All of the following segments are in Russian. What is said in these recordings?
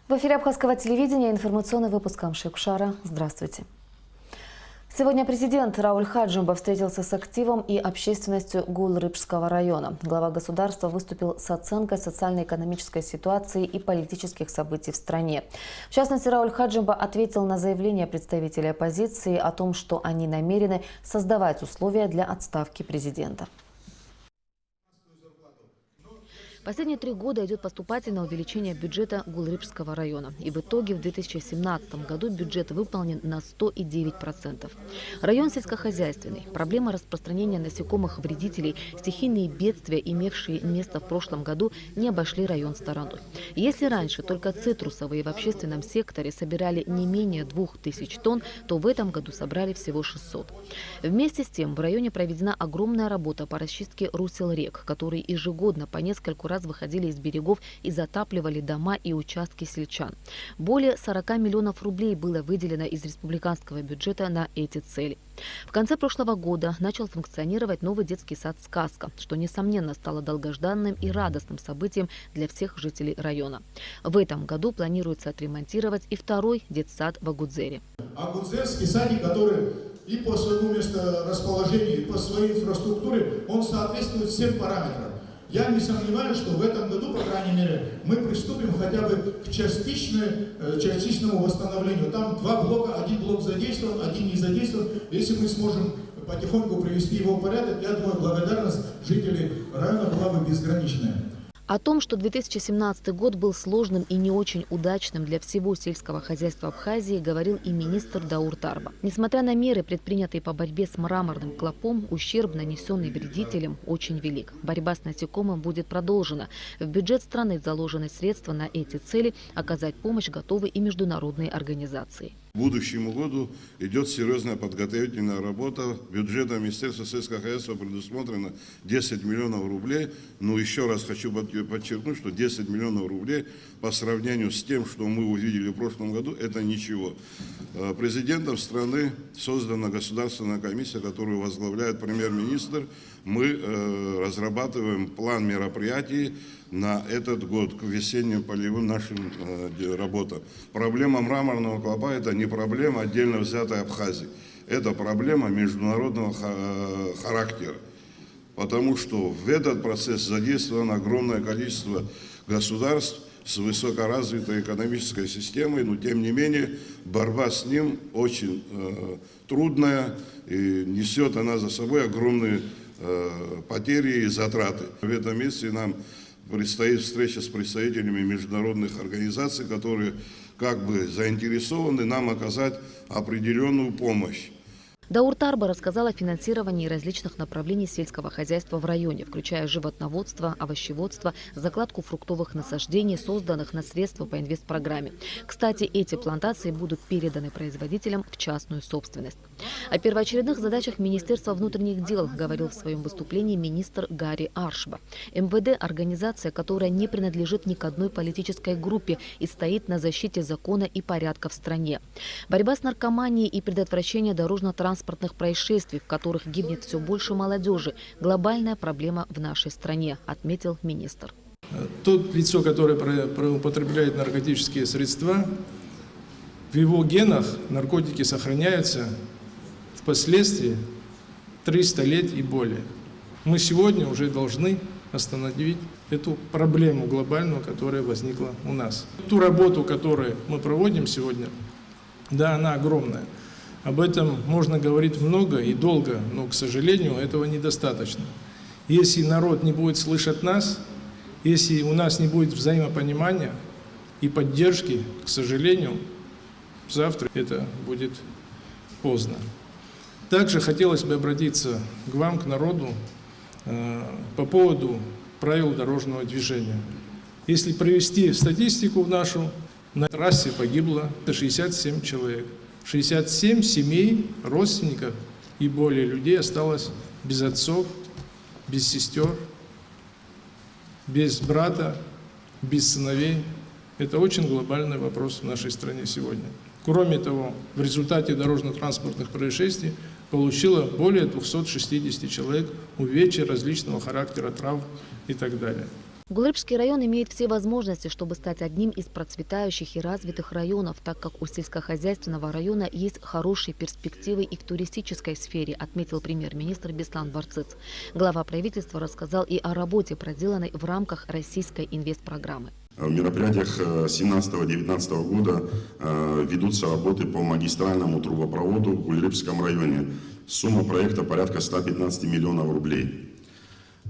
В эфире Абхазского телевидения информационный выпуск Амшикшара. Здравствуйте. Сегодня президент Рауль Хаджимба встретился с активом и общественностью Гулрыпского района. Глава государства выступил с оценкой социально-экономической ситуации и политических событий в стране. В частности, Рауль Хаджимба ответил на заявление представителей оппозиции о том, что они намерены создавать условия для отставки президента. Последние 3 года идет поступательное увеличение бюджета Гулрыпского района. И в итоге в 2017 году бюджет выполнен на 109%. Район сельскохозяйственный. Проблема распространения насекомых-вредителей, стихийные бедствия, имевшие место в прошлом году, не обошли район стороной. Если раньше только цитрусовые в общественном секторе собирали не менее 2000 тонн, то в этом году собрали всего 600. Вместе с тем в районе проведена огромная работа по расчистке русел рек, которые ежегодно по нескольку раз выходили из берегов и затапливали дома и участки сельчан. Более 40 миллионов рублей было выделено из республиканского бюджета на эти цели. В конце прошлого года начал функционировать новый детский сад «Сказка», что, несомненно, стало долгожданным и радостным событием для всех жителей района. В этом году планируется отремонтировать и второй детсад в Агудзере. Агудзерский садик, который и по своему месторасположению, и по своей инфраструктуре, он соответствует всем параметрам. Я не сомневаюсь, что в этом году, по крайней мере, мы приступим хотя бы к частичному восстановлению. Там 2 блока, один блок задействован, один не задействован. Если мы сможем потихоньку привести его в порядок, я думаю, благодарность жителей района была бы безграничная. О том, что 2017 год был сложным и не очень удачным для всего сельского хозяйства Абхазии, говорил и министр Даур Тарба. Несмотря на меры, предпринятые по борьбе с мраморным клопом, ущерб, нанесенный вредителям, очень велик. Борьба с насекомым будет продолжена. В бюджет страны заложены средства на эти цели. Оказать помощь готовы и международные организации. К будущему году идет серьезная подготовительная работа. Бюджетом Министерства сельского хозяйства предусмотрено 10 миллионов рублей. Но еще раз хочу подчеркнуть, что 10 миллионов рублей по сравнению с тем, что мы увидели в прошлом году, это ничего. Президентом страны создана государственная комиссия, которую возглавляет премьер-министр. Мы разрабатываем план мероприятий на этот год к весенним полевым нашим работам. Проблема мраморного клопа – это не проблема отдельно взятой Абхазии. Это проблема международного характера. Потому что в этот процесс задействовано огромное количество государств с высокоразвитой экономической системой, но тем не менее борьба с ним очень трудная и несет она за собой огромные потери и затраты. В этом месте нам предстоит встреча с представителями международных организаций, которые как бы заинтересованы нам оказать определенную помощь. Даур Тарба рассказал о финансировании различных направлений сельского хозяйства в районе, включая животноводство, овощеводство, закладку фруктовых насаждений, созданных на средства по инвестпрограмме. Кстати, эти плантации будут переданы производителям в частную собственность. О первоочередных задачах Министерства внутренних дел говорил в своем выступлении министр Гари Аршба. МВД – организация, которая не принадлежит ни к одной политической группе и стоит на защите закона и порядка в стране. Борьба с наркоманией и предотвращение дорожно-транспортных происшествий, в которых гибнет все больше молодежи – глобальная проблема в нашей стране, отметил министр. Тот лицо, которое употребляет наркотические средства, в его генах наркотики сохраняются впоследствии 300 лет и более. Мы сегодня уже должны остановить эту проблему глобальную, которая возникла у нас. Ту работу, которую мы проводим сегодня, да, она огромная. Об этом можно говорить много и долго, но, к сожалению, этого недостаточно. Если народ не будет слышать нас, если у нас не будет взаимопонимания и поддержки, к сожалению, завтра это будет поздно. Также хотелось бы обратиться к вам, к народу, по поводу правил дорожного движения. Если провести статистику нашу, на трассе погибло 67 человек. 67 семей, родственников и более людей осталось без отцов, без сестер, без брата, без сыновей. Это очень глобальный вопрос в нашей стране сегодня. Кроме того, в результате дорожно-транспортных происшествий получило более 260 человек увечья различного характера, травм и так далее. Гулрыбский район имеет все возможности, чтобы стать одним из процветающих и развитых районов, так как у сельскохозяйственного района есть хорошие перспективы и в туристической сфере, отметил премьер-министр Беслан Барцыц. Глава правительства рассказал и о работе, проделанной в рамках российской инвестпрограммы. В мероприятиях 2017-2019 года ведутся работы по магистральному трубопроводу в Гулрыбском районе. Сумма проекта порядка 115 миллионов рублей.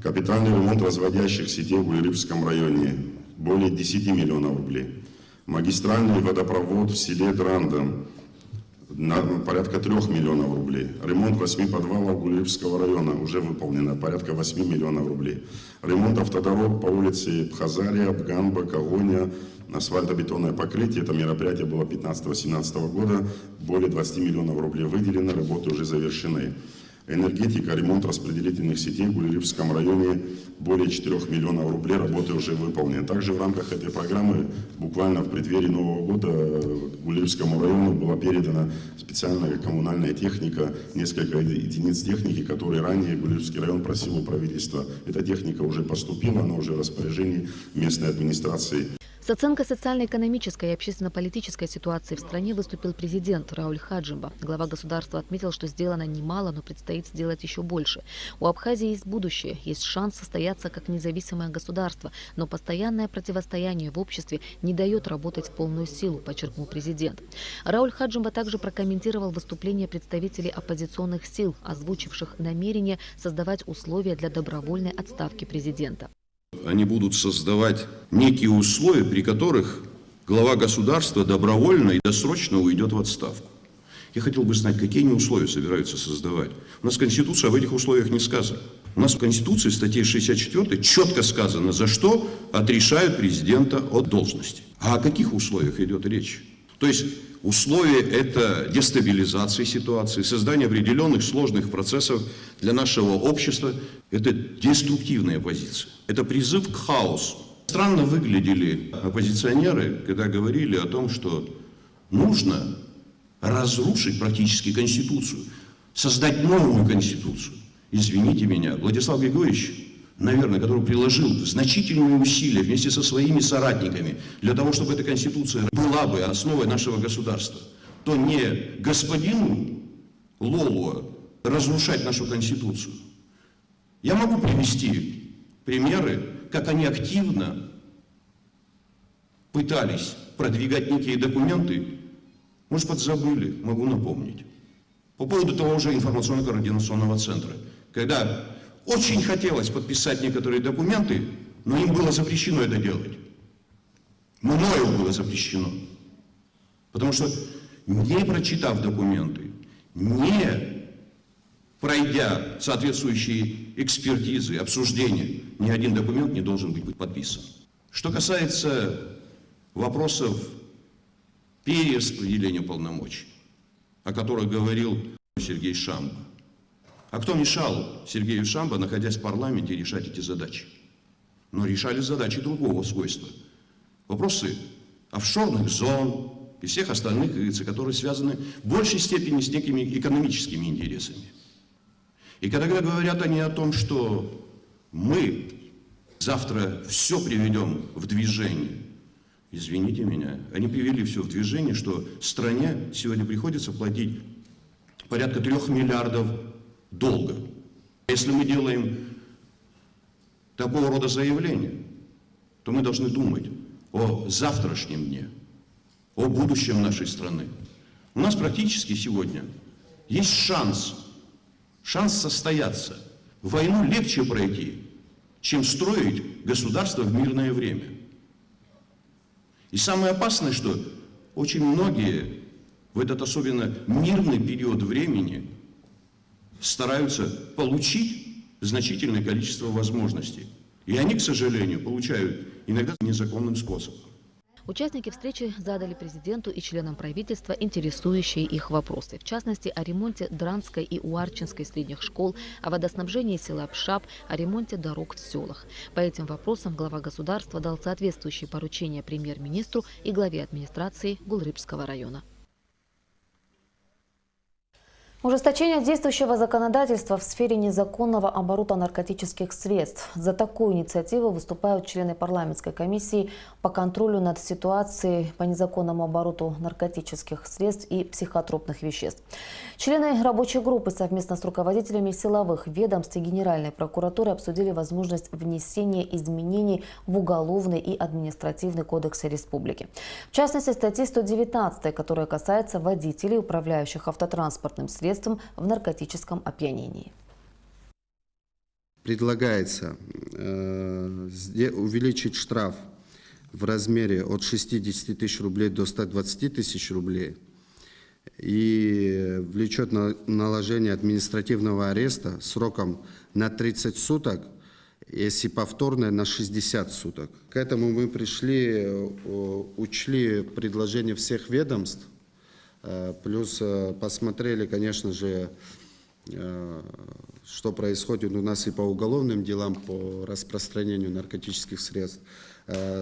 Капитальный ремонт разводящих сетей в Гулрыбском районе более 10 миллионов рублей. Магистральный водопровод в селе Дранда на порядка 3 миллионов рублей. Ремонт 8 подвалов Гулрыбского района уже выполнено, порядка 8 миллионов рублей. Ремонт автодорог по улице Бхазария, Бганба, Когоня, асфальтобетонное покрытие. Это мероприятие было 15-17 года. Более 20 миллионов рублей выделено, работы уже завершены. Энергетика, ремонт распределительных сетей в Гулрыбском районе более 4 миллионов рублей, работы уже выполнены. Также в рамках этой программы буквально в преддверии Нового года Гулрыбскому району была передана специальная коммунальная техника, несколько единиц техники, которые ранее Гулрыбский район просил у правительства. Эта техника уже поступила, она уже в распоряжении местной администрации. С оценкой социально-экономической и общественно-политической ситуации в стране выступил президент Рауль Хаджимба. Глава государства отметил, что сделано немало, но предстоит сделать еще больше. У Абхазии есть будущее, есть шанс состояться как независимое государство, но постоянное противостояние в обществе не дает работать в полную силу, подчеркнул президент. Рауль Хаджимба также прокомментировал выступление представителей оппозиционных сил, озвучивших намерение создавать условия для добровольной отставки президента. Они будут создавать некие условия, при которых глава государства добровольно и досрочно уйдет в отставку. Я хотел бы знать, какие они условия собираются создавать. У нас Конституция об этих условиях не сказана. У нас в Конституции, в статье 64, четко сказано, за что отрешают президента от должности. А о каких условиях идет речь? То есть условия – это дестабилизация ситуации, создание определенных сложных процессов для нашего общества. Это деструктивная позиция. Это призыв к хаосу. Странно выглядели оппозиционеры, когда говорили о том, что нужно разрушить практически Конституцию, создать новую Конституцию. Извините меня, Владислав Григорьевич, наверное, который приложил значительные усилия вместе со своими соратниками для того, чтобы эта Конституция была бы основой нашего государства, то не господину Лолуа разрушать нашу Конституцию. Я могу привести примеры, как они активно пытались продвигать некие документы. Может, подзабыли, могу напомнить. По поводу того же информационно-координационного центра, когда очень хотелось подписать некоторые документы, но им было запрещено это делать. Мною было запрещено. Потому что, не прочитав документы, не пройдя соответствующие экспертизы, обсуждения, ни один документ не должен быть подписан. Что касается вопросов перераспределения полномочий, о которых говорил Сергей Шамба. А кто мешал Сергею Шамбо, находясь в парламенте, решать эти задачи? Но решали задачи другого свойства. Вопросы офшорных зон и всех остальных, которые связаны в большей степени с некими экономическими интересами. И когда говорят они о том, что мы завтра все приведем в движение, извините меня, они привели все в движение, что стране сегодня приходится платить порядка 3 миллиардов долга. Если мы делаем такого рода заявления, то мы должны думать о завтрашнем дне, о будущем нашей страны. У нас практически сегодня есть шанс состояться. Войну легче пройти, чем строить государство в мирное время. И самое опасное, что очень многие в этот особенно мирный период времени стараются получить значительное количество возможностей. И они, к сожалению, получают иногда незаконным способом. Участники встречи задали президенту и членам правительства интересующие их вопросы. В частности, о ремонте Дранской и Уарчинской средних школ, о водоснабжении села Пшап, о ремонте дорог в селах. По этим вопросам глава государства дал соответствующие поручения премьер-министру и главе администрации Гулрыбского района. Ужесточение действующего законодательства в сфере незаконного оборота наркотических средств. За такую инициативу выступают члены парламентской комиссии по контролю над ситуацией по незаконному обороту наркотических средств и психотропных веществ. Члены рабочей группы совместно с руководителями силовых ведомств и Генеральной прокуратуры обсудили возможность внесения изменений в Уголовный и Административный кодексы республики. В частности, статьи 119, которая касается водителей, управляющих автотранспортным средством, в наркотическом опьянении. Предлагается увеличить штраф в размере от 60 тысяч рублей до 120 тысяч рублей и влечет на наложение административного ареста сроком на 30 суток, если повторное, на 60 суток. К этому мы учли предложения всех ведомств. Плюс посмотрели, конечно же, что происходит у нас и по уголовным делам по распространению наркотических средств.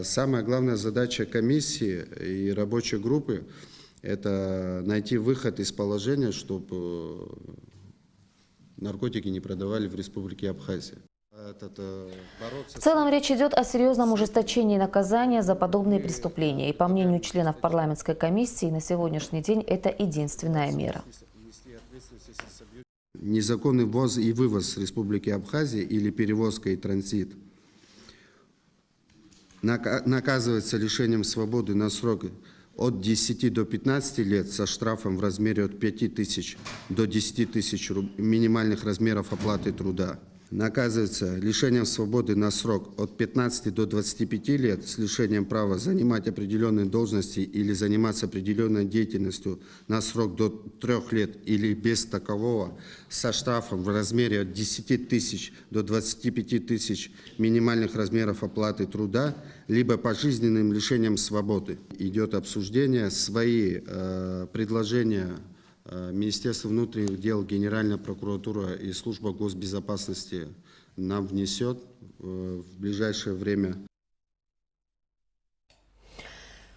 Самая главная задача комиссии и рабочей группы – это найти выход из положения, чтобы наркотики не продавали в Республике Абхазия. В целом речь идет о серьезном ужесточении наказания за подобные преступления. И по мнению членов парламентской комиссии, на сегодняшний день это единственная мера. Незаконный ввоз и вывоз с Республики Абхазия или перевозка и транзит наказывается лишением свободы на срок от 10 до 15 лет со штрафом в размере от 5 тысяч до 10 тысяч минимальных размеров оплаты труда. Наказывается лишением свободы на срок от 15 до 25 лет с лишением права занимать определенные должности или заниматься определенной деятельностью на срок до 3 лет или без такового со штрафом в размере от 10 тысяч до 25 тысяч минимальных размеров оплаты труда, либо пожизненным лишением свободы. Идет обсуждение, свои предложения Министерство внутренних дел, Генеральная прокуратура и Служба госбезопасности нам внесет в ближайшее время.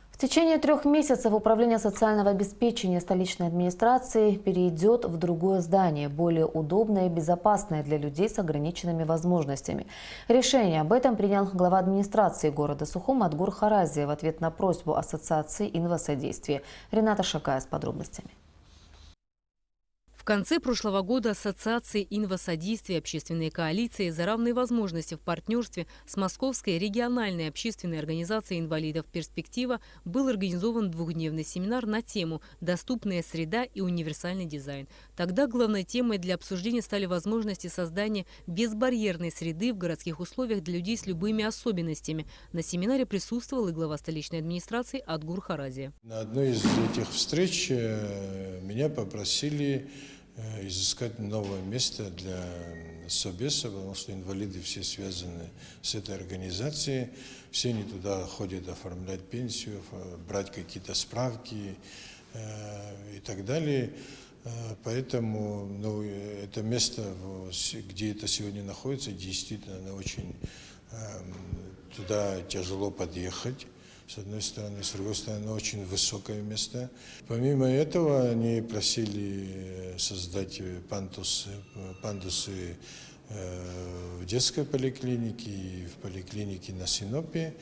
В течение 3 месяцев Управление социального обеспечения столичной администрации перейдет в другое здание, более удобное и безопасное для людей с ограниченными возможностями. Решение об этом принял глава администрации города Сухум Адгур Харази в ответ на просьбу Ассоциации инвасодействия. Рената Шакая с подробностями. В конце прошлого года Ассоциации инвасодействия общественной коалиции за равные возможности в партнерстве с Московской региональной общественной организацией инвалидов «Перспектива» был организован 2-дневный семинар на тему «Доступная среда и универсальный дизайн». Тогда главной темой для обсуждения стали возможности создания безбарьерной среды в городских условиях для людей с любыми особенностями. На семинаре присутствовал и глава столичной администрации Адгур Харази. На одной из этих встреч меня попросили изыскать новое место для Собеса, потому что инвалиды все связаны с этой организацией. Все они туда ходят оформлять пенсию, брать какие-то справки и так далее. Поэтому это место, где это сегодня находится, действительно очень туда тяжело подъехать. С одной стороны, с другой стороны, очень высокое место. Помимо этого, они просили создать пандусы в детской поликлинике и в поликлинике на Синопе.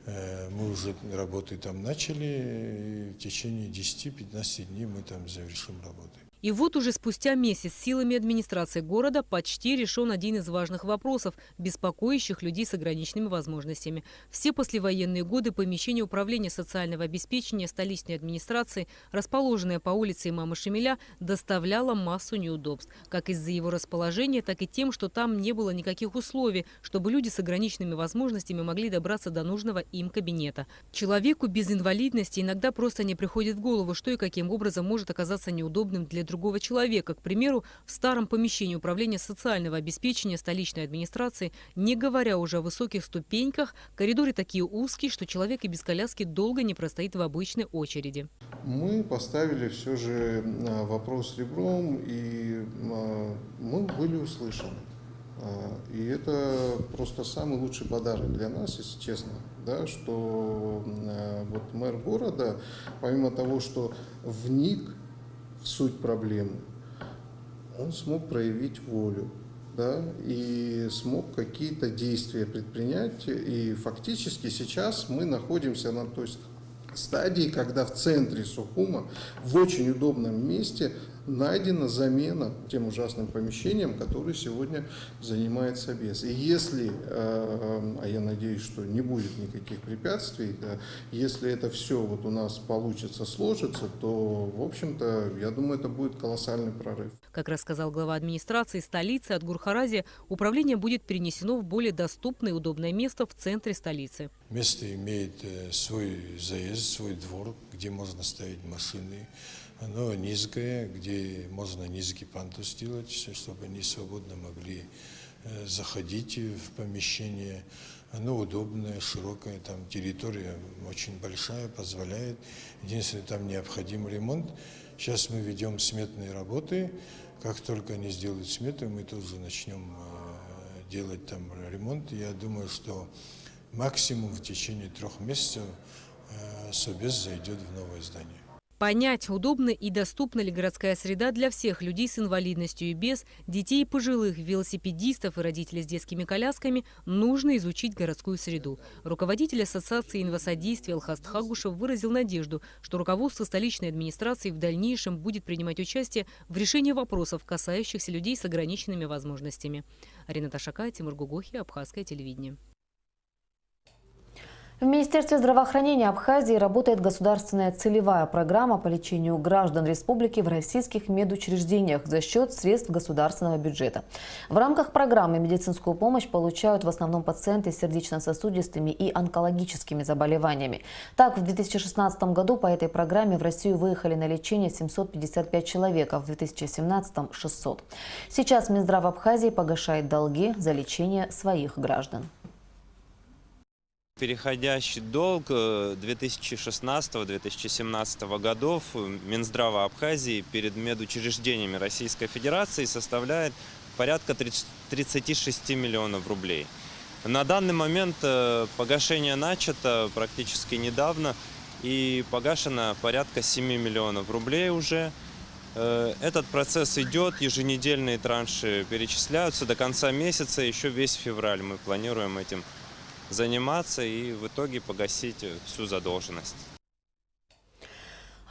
Мы уже работы там начали, и в течение 10-15 дней мы там завершим работы. И вот уже спустя месяц силами администрации города почти решен один из важных вопросов, беспокоящих людей с ограниченными возможностями. Все послевоенные годы помещение Управления социального обеспечения столичной администрации, расположенное по улице Имама Шамиля, доставляло массу неудобств. Как из-за его расположения, так и тем, что там не было никаких условий, чтобы люди с ограниченными возможностями могли добраться до нужного им кабинета. Человеку без инвалидности иногда просто не приходит в голову, что и каким образом может оказаться неудобным для другого человека. К примеру, в старом помещении Управления социального обеспечения столичной администрации, не говоря уже о высоких ступеньках, коридоры такие узкие, что человек и без коляски долго не простоит в обычной очереди. Мы поставили все же вопрос ребром, и мы были услышаны. И это просто самый лучший подарок для нас, если честно, да, что вот мэр города, помимо того, что вник в суть проблемы, он смог проявить волю, да, и смог какие-то действия предпринять. И фактически сейчас мы находимся на той стадии, когда в центре Сухума, в очень удобном месте, найдена замена тем ужасным помещениям, которые сегодня занимает Собес. И если, а я надеюсь, что не будет никаких препятствий, да, если это все вот у нас получится, сложится, то, в общем-то, я думаю, это будет колоссальный прорыв. Как рассказал глава администрации столицы Атгур-Харази, управление будет перенесено в более доступное и удобное место в центре столицы. Место имеет свой заезд, свой двор, где можно ставить машины. Оно низкое, где можно низкий пандус сделать, чтобы они свободно могли заходить в помещение. Оно удобное, широкое, там территория очень большая, позволяет. Единственное, там необходим ремонт. Сейчас мы ведем сметные работы. Как только они сделают смету, мы тоже начнем делать там ремонт. Я думаю, что максимум в течение 3 месяцев Собес зайдет в новое здание. Понять, удобна и доступна ли городская среда для всех людей с инвалидностью и без, детей и пожилых, велосипедистов и родителей с детскими колясками, нужно изучить городскую среду. Руководитель Ассоциации инвасодействия Алхаст Хагушев выразил надежду, что руководство столичной администрации в дальнейшем будет принимать участие в решении вопросов, касающихся людей с ограниченными возможностями. Арина Ташака, Тимур Гугохи, Абхазское телевидение. В Министерстве здравоохранения Абхазии работает государственная целевая программа по лечению граждан республики в российских медучреждениях за счет средств государственного бюджета. В рамках программы медицинскую помощь получают в основном пациенты с сердечно-сосудистыми и онкологическими заболеваниями. Так, в 2016 году по этой программе в Россию выехали на лечение 755 человек, а в 2017 – 600. Сейчас Минздрав Абхазии погашает долги за лечение своих граждан. Переходящий долг 2016-2017 годов Минздрава Абхазии перед медучреждениями Российской Федерации составляет порядка 36 миллионов рублей. На данный момент погашение начато практически недавно и погашено порядка 7 миллионов рублей уже. Этот процесс идет, еженедельные транши перечисляются до конца месяца, еще весь февраль мы планируем этим заниматься и в итоге погасить всю задолженность.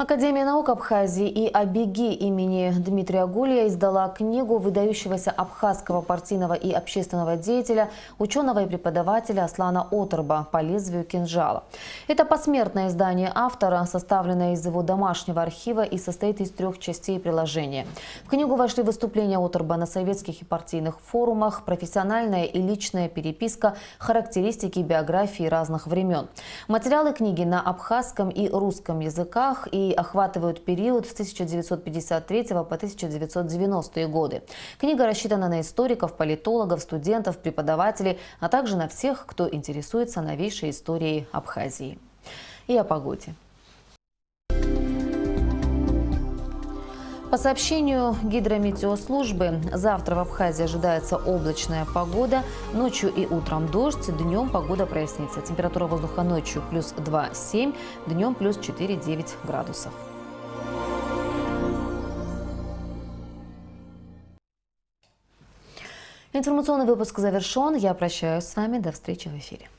Академия наук Абхазии и Абеги имени Дмитрия Гулия издала книгу выдающегося абхазского партийного и общественного деятеля, ученого и преподавателя Аслана Отарба «По лезвию кинжала». Это посмертное издание автора, составленное из его домашнего архива и состоит из 3 частей приложения. В книгу вошли выступления Отарба на советских и партийных форумах, профессиональная и личная переписка, характеристики биографии разных времен. Материалы книги на абхазском и русском языках и охватывают период с 1953 по 1990 годы. Книга рассчитана на историков, политологов, студентов, преподавателей, а также на всех, кто интересуется новейшей историей Абхазии. И о погоде. По сообщению гидрометеослужбы, завтра в Абхазии ожидается облачная погода. Ночью и утром дождь, днем погода прояснится. Температура воздуха ночью плюс 2,7, днем плюс 4,9 градусов. Информационный выпуск завершен. Я прощаюсь с вами. До встречи в эфире.